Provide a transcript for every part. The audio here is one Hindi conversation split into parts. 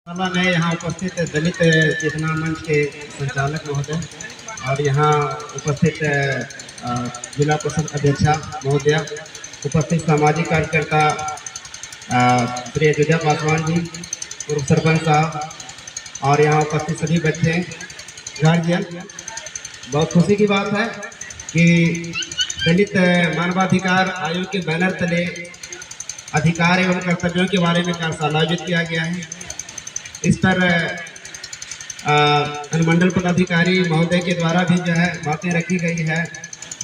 में यहाँ उपस्थित दलित चेतना मंच के संचालक महोदय और यहाँ उपस्थित जिला परिषद अध्यक्षा महोदय, उपस्थित सामाजिक कार्यकर्ता श्री अयोध्या पासवान जी, पूर्व सरपंच साहब और यहाँ उपस्थित सभी बच्चे गार्जियन, बहुत खुशी की बात है कि दलित मानवाधिकार आयोग के बैनर तले अधिकार एवं कर्तव्यों के बारे में कार्यशाला आयोजित किया गया है। इस पर अनुमंडल पदाधिकारी महोदय के द्वारा भी जो है बातें रखी गई है,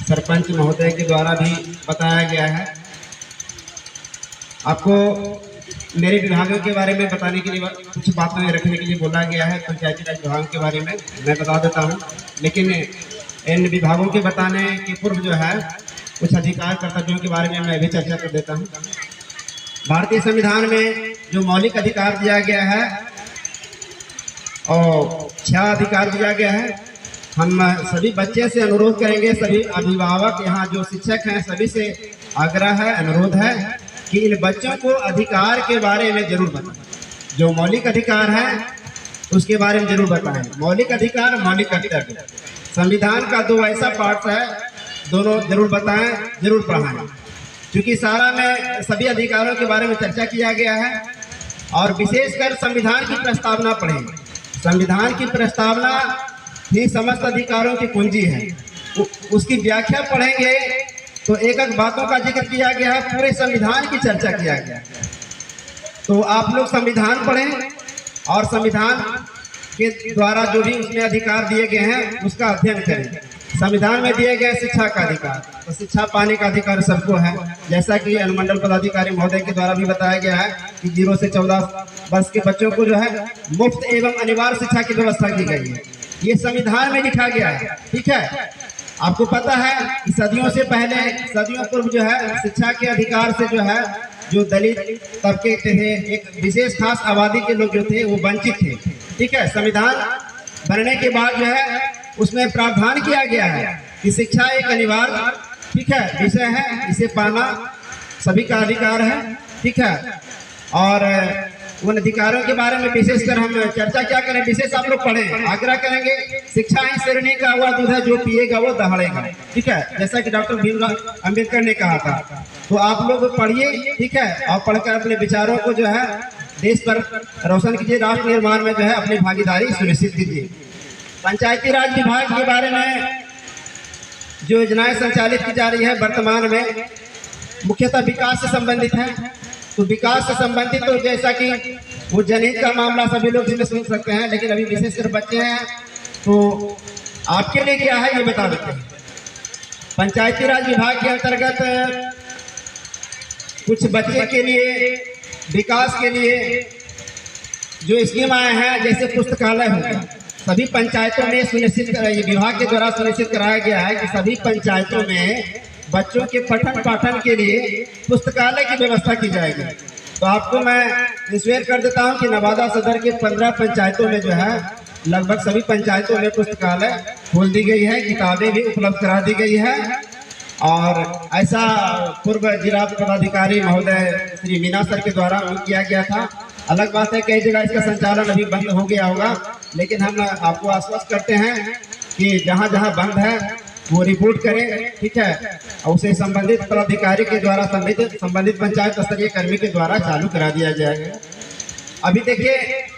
सरपंच महोदय के द्वारा भी बताया गया है। आपको मेरे विभागों के बारे में बताने के लिए कुछ बातें रखने के लिए बोला गया है। पंचायती राज विभाग के बारे में मैं बता देता हूँ, लेकिन इन विभागों के बताने के पूर्व जो है कुछ अधिकार कर्तव्यों के बारे में मैं भी चर्चा कर देता हूँ। भारतीय संविधान में जो मौलिक अधिकार दिया गया है और 6 अधिकार दिया गया है। हम सभी बच्चे से अनुरोध करेंगे, सभी अभिभावक यहाँ जो शिक्षक हैं सभी से आग्रह है, अनुरोध है कि इन बच्चों को अधिकार के बारे में जरूर बताएं। जो मौलिक अधिकार है उसके बारे में जरूर बताएं। मौलिक अधिकार, मौलिक कर्तव्य, संविधान का 2 ऐसा पार्ट है, दोनों जरूर बताएं, जरूर पढ़ाएं, क्योंकि सारा में सभी अधिकारों के बारे में चर्चा किया गया है और विशेषकर संविधान की प्रस्तावना पढ़ें। संविधान की प्रस्तावना ही समस्त अधिकारों की कुंजी है। उसकी व्याख्या पढ़ेंगे तो एक बातों का जिक्र किया गया है, पूरे संविधान की चर्चा किया गया है। तो आप लोग संविधान पढ़ें और संविधान के द्वारा जो भी उसमें अधिकार दिए गए हैं उसका अध्ययन करें। संविधान में दिए गए शिक्षा का अधिकार, तो शिक्षा पाने का अधिकार सबको है, जैसा कि अनुमंडल पदाधिकारी महोदय के द्वारा भी बताया गया है कि 0 से 14 वर्ष के बच्चों को जो है मुफ्त एवं अनिवार्य शिक्षा की व्यवस्था की गई है। ये संविधान में लिखा गया है, ठीक है। आपको पता है कि सदियों से पहले, सदियों पूर्व जो है शिक्षा के अधिकार से जो है जो दलित तबके थे, एक विशेष खास आबादी के लोग जो थे वो वंचित थे, ठीक है। संविधान बनने के बाद जो है उसमें प्रावधान किया गया है कि शिक्षा एक अनिवार्य, ठीक है, विषय है, इसे पाना सभी का अधिकार है, ठीक है। और उन अधिकारों के बारे में विशेषकर हम चर्चा क्या करें, विशेष आप लोग पढ़ें, आग्रह करेंगे। शिक्षा ही शेरनी का हुआ दूध है, जो पिएगा वो दहाड़ेगा, ठीक है, जैसा कि डॉक्टर भीमराव अंबेडकर ने कहा था। तो आप लोग पढ़िए, ठीक है, और पढ़कर अपने विचारों को जो है देश पर रोशन कीजिए, राष्ट्र निर्माण में जो है अपनी भागीदारी सुनिश्चित कीजिए। पंचायती राज विभाग के बारे में जो योजनाएं संचालित की जा रही है वर्तमान में, मुख्यतः विकास से संबंधित है। तो विकास से संबंधित तो जैसा कि वो जनहित का मामला सभी लोग इसमें सुन सकते हैं, लेकिन अभी विशेषकर बच्चे हैं तो आपके लिए क्या है ये बता देते हैं। पंचायती राज विभाग के अंतर्गत कुछ बच्चे के लिए, विकास के लिए जो स्कीम आए हैं, जैसे पुस्तकालय होगा, सभी पंचायतों में सुनिश्चित विभाग के द्वारा सुनिश्चित कराया गया है कि सभी पंचायतों में बच्चों के पठन पाठन के लिए पुस्तकालय की व्यवस्था की जाएगी। तो आपको मैं इंश्योर कर देता हूं कि नवादा सदर के 15 पंचायतों में जो है लगभग सभी पंचायतों में पुस्तकालय खोल दी गई है, किताबें भी उपलब्ध करा दी गई है। और ऐसा पूर्व जिला पदाधिकारी महोदय श्री मीना सर के द्वारा किया गया था। अलग बात है कई जगह इसका संचालन अभी बंद हो गया होगा, लेकिन हम आपको आश्वस्त करते हैं कि जहां जहां बंद है वो रिपोर्ट करें, ठीक है, और उसे संबंधित पदाधिकारी के द्वारा, संबंधित पंचायत स्तरीय कर्मी के द्वारा चालू करा दिया जाएगा। अभी देखिए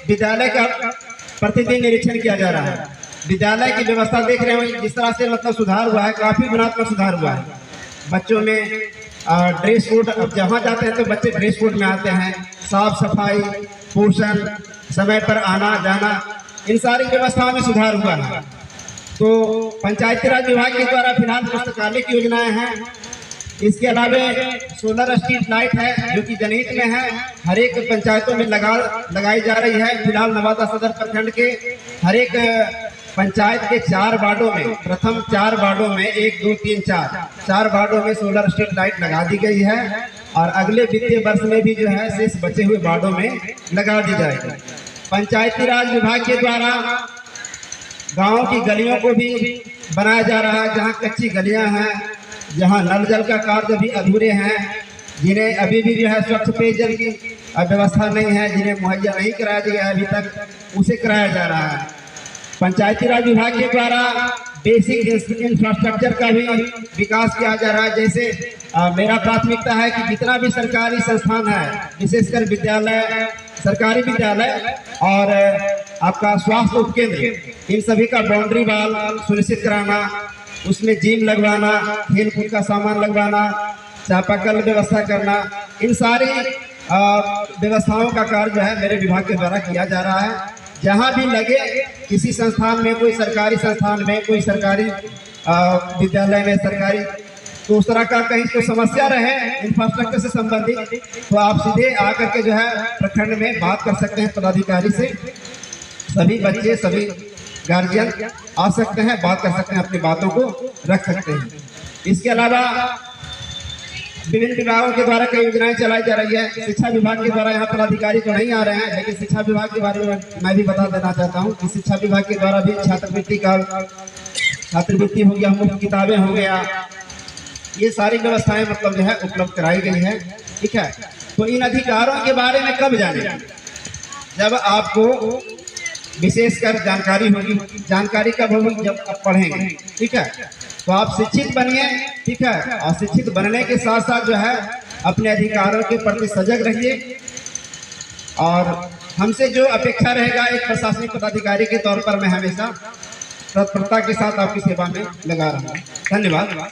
विद्यालय का प्रतिदिन निरीक्षण किया जा रहा है। विद्यालय की व्यवस्था देख रहे हो जिस तरह से मतलब सुधार हुआ है, काफी गुणात्मक सुधार हुआ है। बच्चों में ड्रेस कोड, अब जहाँ जाते हैं तो बच्चे ड्रेस कोड में आते हैं, साफ सफाई, पोषण, समय पर आना जाना, इन सारी व्यवस्थाओं में सुधार हुआ है। तो पंचायती राज विभाग के द्वारा फिलहाल पुस्तकालय की योजनाएं हैं। इसके अलावा सोलर स्ट्रीट लाइट है जो कि जनहित में है, हर एक पंचायतों में लगाई जा रही है। फिलहाल नवादा सदर प्रखंड के हर एक पंचायत के 4 वार्डों में, प्रथम 4 वार्डों में 1, 2, 3, 4 वार्डों में सोलर स्ट्रीट लाइट लगा दी गई है और अगले वित्तीय वर्ष में भी जो है शेष बचे हुए वार्डों में लगा दी जाएगी। पंचायती राज विभाग के द्वारा गाँव की गलियों को भी बनाया जा रहा है, जहाँ कच्ची गलियाँ हैं, जहाँ नल जल का कार्य भी अधूरे हैं, जिन्हें अभी भी जो है स्वच्छ पेयजल की व्यवस्था नहीं है, जिन्हें मुहैया नहीं कराया गया है अभी तक, उसे कराया जा रहा है। पंचायती राज विभाग के द्वारा बेसिक इंफ्रास्ट्रक्चर का भी विकास किया जा रहा है। जैसे मेरा प्राथमिकता है कि जितना भी सरकारी संस्थान है, विशेषकर विद्यालय, सरकारी विद्यालय और आपका स्वास्थ्य उपकेंद्र, इन सभी का बाउंड्री वाल सुनिश्चित कराना, उसमें जिम लगवाना, खेल कूद का सामान लगवाना, चापाकल व्यवस्था करना, इन सारी व्यवस्थाओं का कार्य जो है मेरे विभाग के द्वारा किया जा रहा है। जहाँ भी लगे किसी संस्थान में, कोई सरकारी संस्थान में, कोई सरकारी विद्यालय में, सरकारी तो उस तरह का कहीं तो समस्या रहे इंफ्रास्ट्रक्चर से संबंधित, तो आप सीधे आकर के जो है प्रखंड में बात कर सकते हैं पदाधिकारी से। सभी बच्चे, सभी गार्जियन आ सकते हैं, बात कर सकते हैं, अपनी बातों को रख सकते हैं। इसके अलावा विभिन्न विभागों के द्वारा कई योजनाएं चलाई जा रही है। शिक्षा विभाग के द्वारा यहाँ पर अधिकारी तो नहीं आ रहे हैं, लेकिन शिक्षा विभाग के बारे में मैं भी बता देना चाहता हूँ कि शिक्षा विभाग के द्वारा भी छात्रवृत्ति हो गया, मुफ्त किताबें हो गया, ये सारी व्यवस्थाएं मतलब जो है उपलब्ध कराई गई है। ठीक है, तो इन अधिकारों के बारे में कब जाने? जब आपको विशेषकर जानकारी होगी। जानकारी कब होगी? जब आप पढ़ेंगे। ठीक है, तो आप शिक्षित बनिए। ठीक है, और शिक्षित बनने के साथ साथ जो है अपने अधिकारों के प्रति सजग रहिए, और हमसे जो अपेक्षा रहेगा एक प्रशासनिक पदाधिकारी के तौर पर मैं हमेशा तत्परता के साथ आपकी सेवा में लगा रहा हूँ। धन्यवाद।